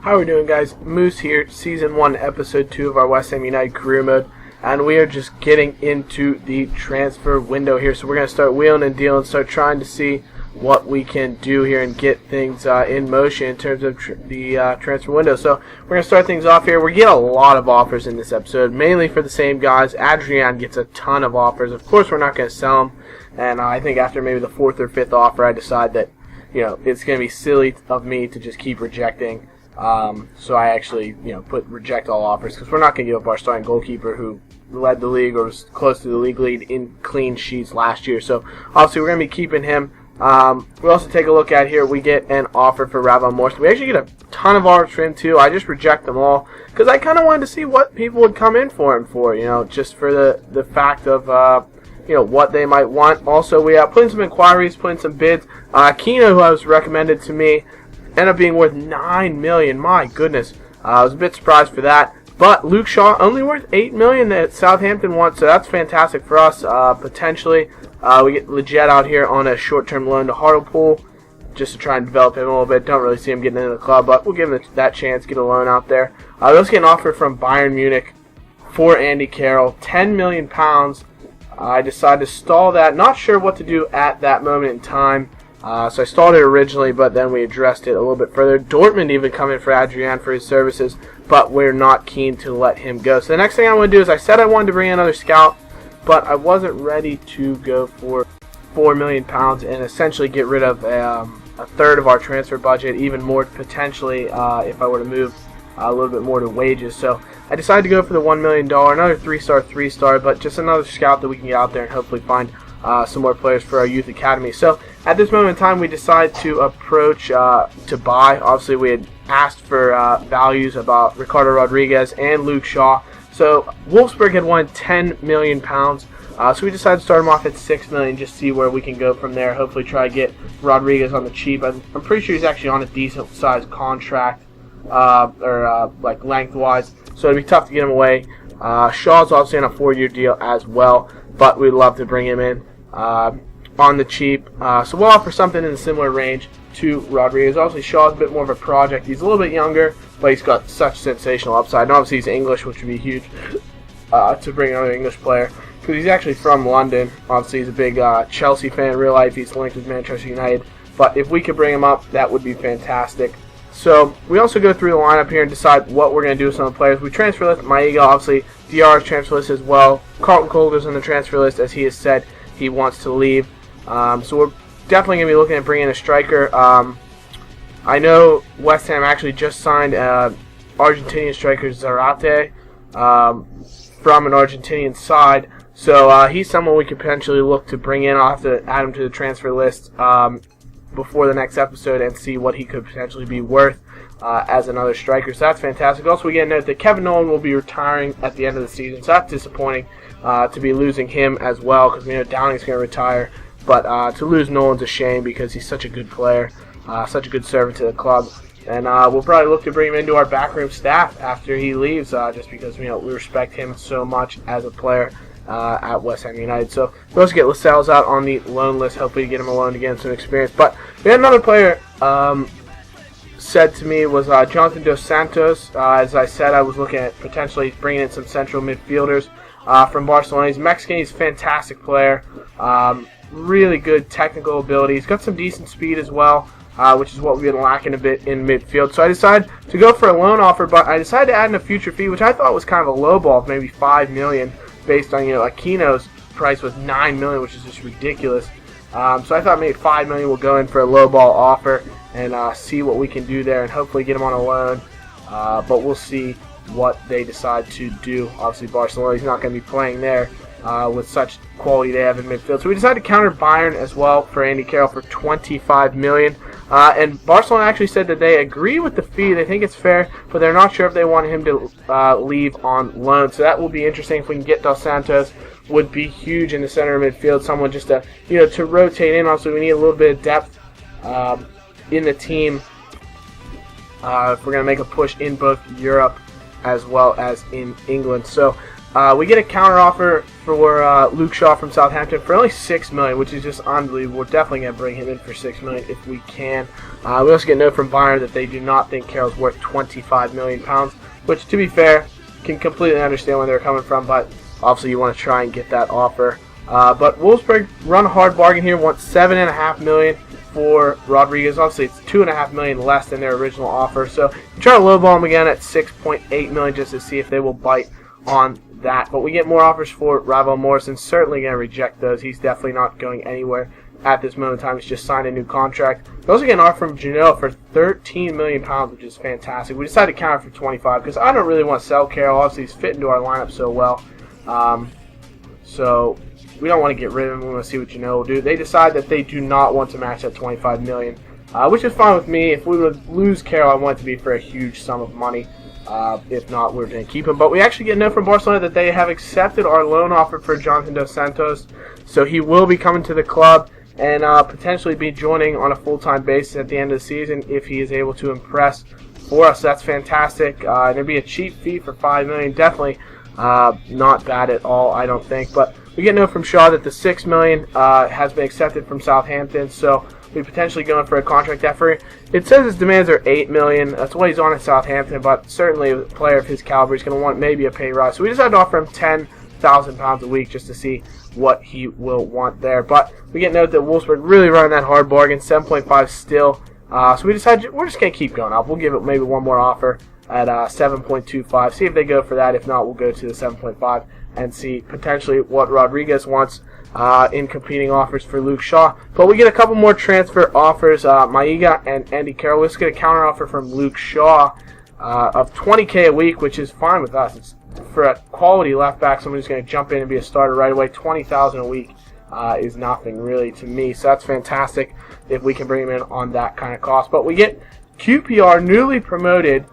How are we doing, guys? Moose here, Season 1, Episode 2 of our West Ham United career mode. And we are just getting into the transfer window here. So we're going to start wheeling and dealing, start trying to see what we can do here and get things in motion in terms of the transfer window. So we're going to start things off here. We get a lot of offers in this episode, mainly for the same guys. Adrian gets a ton of offers. Of course, we're not going to sell him. And I think after maybe the 4th or 5th offer, I decide that, it's going to be silly of me to just keep rejecting. So I actually, put reject all offers because we're not going to give up our starting goalkeeper who led the league or was close to the league lead in clean sheets last year. So obviously we're going to be keeping him. We also take a look at here. We get an offer for Ravon Morrison. We actually get a ton of offers for him too. I just reject them all because I kind of wanted to see what people would come in for him for. Just for the fact of what they might want. Also, we put in some inquiries, put in some bids. Keno, who was recommended to me, ended up being worth $9 million. My goodness, I was a bit surprised for that. But Luke Shaw only worth $8 million that Southampton wants, so that's fantastic for us. Potentially, we get Leggett out here on a short-term loan to Hartlepool, just to try and develop him a little bit. Don't really see him getting into the club, but we'll give him that chance, get a loan out there. We also get an offer from Bayern Munich for Andy Carroll, £10 million. I decided to stall that. Not sure what to do at that moment in time. So I stalled it originally, but then we addressed it a little bit further. Dortmund even come in for Adrian for his services, but we're not keen to let him go. So the next thing I want to do is I said I wanted to bring in another scout, but I wasn't ready to go for £4 million and essentially get rid of a third of our transfer budget, even more potentially if I were to move a little bit more to wages. So I decided to go for the $1 million, another 3-star, but just another scout that we can get out there and hopefully find some more players for our youth academy. So at this moment in time, we decide to approach to buy. Obviously, we had asked for values about Ricardo Rodriguez and Luke Shaw. So Wolfsburg had won £10 million. So we decided to start him off at $6 million, just see where we can go from there. Hopefully, try to get Rodriguez on the cheap. I'm pretty sure he's actually on a decent sized contract, like lengthwise. So it'd be tough to get him away. Shaw's obviously on a 4-year deal as well, but we'd love to bring him in on the cheap. So we'll offer something in a similar range to Rodriguez. Obviously, Shaw's a bit more of a project. He's a little bit younger, but he's got such sensational upside. And obviously, he's English, which would be huge to bring another English player because he's actually from London. Obviously, he's a big Chelsea fan in real life. He's linked with Manchester United. But if we could bring him up, that would be fantastic. So we also go through the lineup here and decide what we're going to do with some of the players. We transfer list Maiga, obviously. DR's transfer list as well. Carlton Colder's on the transfer list, as he has said he wants to leave. So we're definitely going to be looking at bringing in a striker. I know West Ham actually just signed Argentinian striker Zarate from an Argentinian side. So he's someone we could potentially look to bring in. I'll have to add him to the transfer list before the next episode and see what he could potentially be worth as another striker. So that's fantastic. Also, we get a note that Kevin Nolan will be retiring at the end of the season. So that's disappointing to be losing him as well because we know Downing's going to retire. But to lose Nolan's a shame because he's such a good player, such a good servant to the club. And we'll probably look to bring him into our backroom staff after he leaves just because we respect him so much as a player at West Ham United. So we also get Lascelles out on the loan list, hopefully to get him a loan to get him some experience. But we had another player said to me was Jonathan Dos Santos. As I said, I was looking at potentially bringing in some central midfielders from Barcelona. He's Mexican. He's a fantastic player. Really good technical ability. He's got some decent speed as well, which is what we've been lacking a bit in midfield. So I decided to go for a loan offer, but I decided to add in a future fee, which I thought was kind of a low ball of maybe $5 million. Based on Aquino's price was $9 million, which is just ridiculous. So I thought maybe $5 million will go in for a low ball offer and see what we can do there and hopefully get him on a loan. But we'll see what they decide to do. Obviously, Barcelona is not going to be playing there with such quality they have in midfield. So we decided to counter Bayern as well for Andy Carroll for $25 million. And Barcelona actually said that they agree with the fee. They think it's fair, but they're not sure if they want him to leave on loan. So that will be interesting if we can get Dos Santos. Would be huge in the center of midfield. Someone just to to rotate in. Also, we need a little bit of depth in the team if we're going to make a push in both Europe as well as in England. So We get a counteroffer for Luke Shaw from Southampton for only $6 million, which is just unbelievable. We're definitely going to bring him in for $6 million if we can. We also get a note from Bayern that they do not think Carroll's worth £25 million, which, to be fair, can completely understand where they're coming from, but obviously you want to try and get that offer. But Wolfsburg run a hard bargain here, want $7.5 million for Rodriguez. Obviously, it's $2.5 million less than their original offer, so we try to lowball them again at $6.8 million just to see if they will bite on that. But we get more offers for Ravel Morrison. Certainly going to reject those. He's definitely not going anywhere at this moment in time. He's just signed a new contract. We also get an offer from Genoa for £13 million, which is fantastic. We decided to counter for 25 because I don't really want to sell Carroll. Obviously, he's fit into our lineup so well. So we don't want to get rid of him. We want to see what Genoa will do. They decide that they do not want to match that $25 million, which is fine with me. If we would lose Carroll, I want it to be for a huge sum of money. If not, we're going to keep him. But we actually get a note from Barcelona that they have accepted our loan offer for Jonathan Dos Santos. So he will be coming to the club and potentially be joining on a full-time basis at the end of the season if he is able to impress for us. That's fantastic. And it'd be a cheap fee for $5 million. Definitely not bad at all, I don't think. But we get a note from Shaw that the $6 million has been accepted from Southampton. So we're potentially going for a contract effort. It says his demands are $8 million. That's what he's on at Southampton, but certainly a player of his caliber is going to want maybe a pay rise. So we decided to offer him £10,000 a week just to see what he will want there. But we get a note that Wolfsburg really running that hard bargain, 7.5 still. So we decided we're just going to keep going up. We'll give it maybe one more offer at 7.25. See if they go for that. If not, we'll go to the 7.5 and see potentially what Rodriguez wants in competing offers for Luke Shaw. But we get a couple more transfer offers. Maiga and Andy Carroll. Let's get a counter offer from Luke Shaw of $20K a week, which is fine with us. It's for a quality left back, someone who's going to jump in and be a starter right away. $20,000 a week is nothing really to me. So that's fantastic if we can bring him in on that kind of cost. But we get QPR, newly promoted,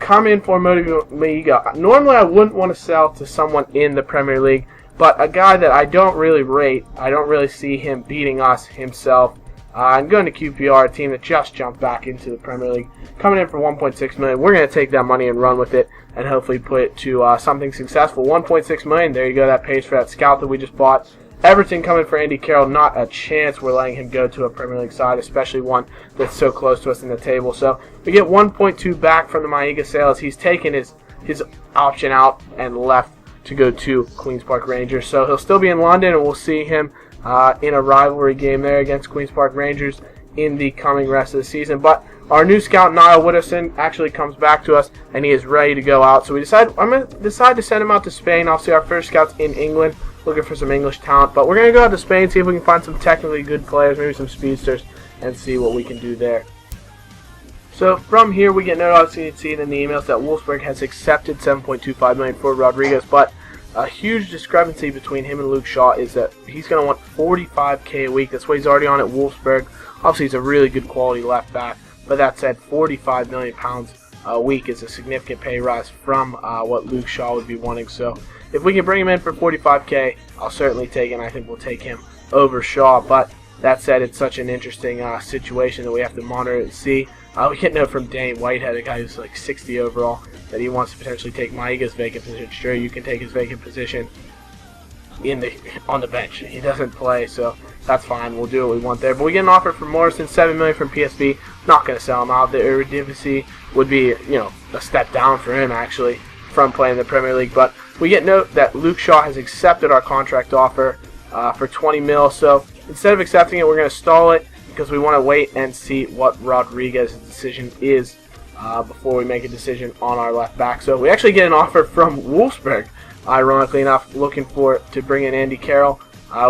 come in for Maiga. Normally I wouldn't want to sell to someone in the Premier League, but a guy that I don't really rate, I don't really see him beating us himself. I'm going to QPR, a team that just jumped back into the Premier League, coming in for $1.6 million. We're going to take that money and run with it and hopefully put it to something successful. $1.6 million, there you go, that pays for that scout that we just bought. Everton coming for Andy Carroll, not a chance we're letting him go to a Premier League side, especially one that's so close to us in the table. So we get 1.2 back from the Maiga sales. He's taken his option out and left to go to Queen's Park Rangers. So he'll still be in London, and we'll see him in a rivalry game there against Queen's Park Rangers in the coming rest of the season. But our new scout, Niall Wooderson, actually comes back to us, and he is ready to go out. So I'm going to decide to send him out to Spain. Obviously, our first scout's in England, looking for some English talent. But we're going to go out to Spain, see if we can find some technically good players, maybe some speedsters, and see what we can do there. So from here, we get note, obviously, you can see it in the emails that Wolfsburg has accepted $7.25 million for Rodriguez, but a huge discrepancy between him and Luke Shaw is that he's going to want $45K a week. That's what he's already on at Wolfsburg. Obviously, he's a really good quality left back, but that said, £45 million a week is a significant pay rise from what Luke Shaw would be wanting. So if we can bring him in for $45K, I'll certainly take it, and I think we'll take him over Shaw. But that said, it's such an interesting situation that we have to monitor and see. We get a note from Dane Whitehead, a guy who's like 60 overall, that he wants to potentially take Maiga's vacant position. Sure, you can take his vacant position on the bench. He doesn't play, so that's fine. We'll do what we want there. But we get an offer from Morrison, $7 million from PSV. Not going to sell him out. The Eredivisie would be, a step down for him actually from playing in the Premier League. But we get note that Luke Shaw has accepted our contract offer for $20 million. So instead of accepting it, we're going to stall it, because we want to wait and see what Rodriguez's decision is before we make a decision on our left back. So we actually get an offer from Wolfsburg, ironically enough, looking to bring in Andy Carroll.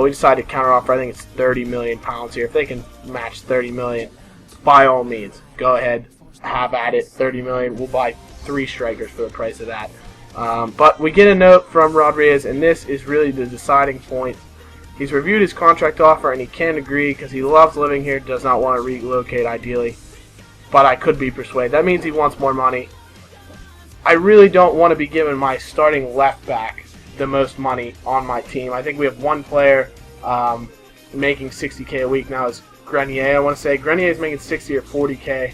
We decided to counteroffer. I think it's £30 million here. If they can match $30 million, by all means, go ahead, have at it. $30 million. We'll buy 3 strikers for the price of that. But we get a note from Rodriguez, and this is really the deciding point. He's reviewed his contract offer, and he can't agree because he loves living here, does not want to relocate ideally. But I could be persuaded. That means he wants more money. I really don't want to be giving my starting left back the most money on my team. I think we have one player making $60K a week now. His Grenier, I want to say. Grenier's making 60 or 40K.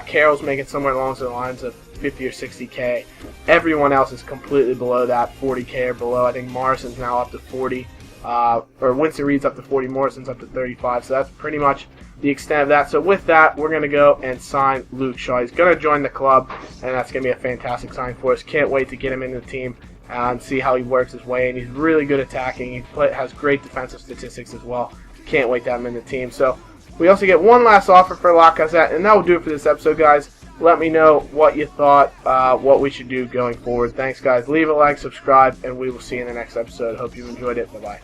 Carroll's making somewhere along the lines of 50 or 60K. Everyone else is completely below that, 40K or below. I think Morrison's now up to 40. Or Winston Reed's up to 40, Morrison's up to 35. So that's pretty much the extent of that. So with that, we're going to go and sign Luke Shaw. He's going to join the club, and that's going to be a fantastic sign for us. Can't wait to get him into the team and see how he works his way. And he's really good attacking. He has great defensive statistics as well. Can't wait to have him in the team. So we also get one last offer for Lacazette, and that will do it for this episode, guys. Let me know what you thought, what we should do going forward. Thanks, guys. Leave a like, subscribe, and we will see you in the next episode. Hope you enjoyed it. Bye-bye.